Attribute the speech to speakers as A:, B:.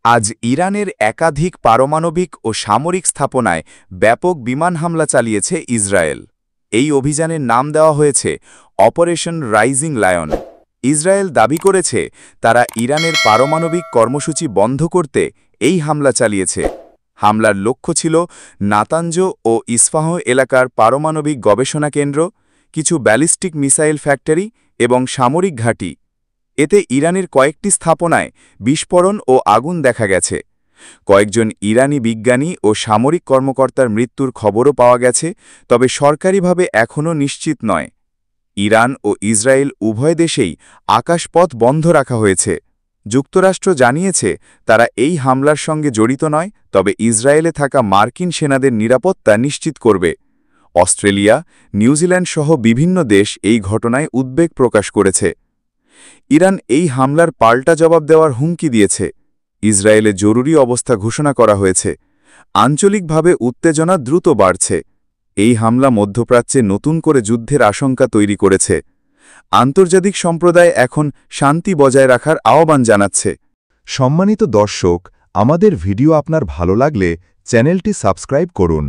A: আজ ইরানের একাধিক পারমাণবিক ও সামরিক স্থাপনায় ব্যাপক বিমান হামলা চালিয়েছে ইসরায়েল। এই অভিযানের নাম দেওয়া হয়েছে অপারেশন রাইজিং লায়ন। ইসরায়েল দাবি করেছে তারা ইরানের পারমাণবিক কর্মসূচি বন্ধ করতে এই হামলা চালিয়েছে। হামলার লক্ষ্য ছিল নাতাঞ্জ ও ইস্ফাহ এলাকার পারমাণবিক গবেষণা কেন্দ্র, কিছু ব্যালিস্টিক মিসাইল ফ্যাক্টরি এবং সামরিক ঘাঁটি। এতে ইরানের কয়েকটি স্থাপনায় বিস্ফোরণ ও আগুন দেখা গেছে। কয়েকজন ইরানি বিজ্ঞানী ও সামরিক কর্মকর্তার মৃত্যুর খবরও পাওয়া গেছে, তবে সরকারিভাবে এখনও নিশ্চিত নয়। ইরান ও ইসরায়েল উভয় দেশেই আকাশপথ বন্ধ রাখা হয়েছে। যুক্তরাষ্ট্র জানিয়েছে তারা এই হামলার সঙ্গে জড়িত নয়, তবে ইসরায়েলে থাকা মার্কিন সেনাদের নিরাপত্তা নিশ্চিত করবে। অস্ট্রেলিয়া, নিউজিল্যান্ড সহ বিভিন্ন দেশ এই ঘটনায় উদ্বেগ প্রকাশ করেছে। ইরান এই হামলার পাল্টা জবাব দেওয়ার হুমকি দিয়েছে। ইসরায়েলে জরুরি অবস্থা ঘোষণা করা হয়েছে। আঞ্চলিকভাবে উত্তেজনা দ্রুত বাড়ছে। এই হামলা মধ্যপ্রাচ্যে নতুন করে যুদ্ধের আশঙ্কা তৈরি করেছে। আন্তর্জাতিক সম্প্রদায় এখন শান্তি বজায় রাখার আহ্বান জানাচ্ছে।
B: সম্মানিত দর্শক, আমাদের ভিডিও আপনার ভালো লাগলে চ্যানেলটি সাবস্ক্রাইব করুন।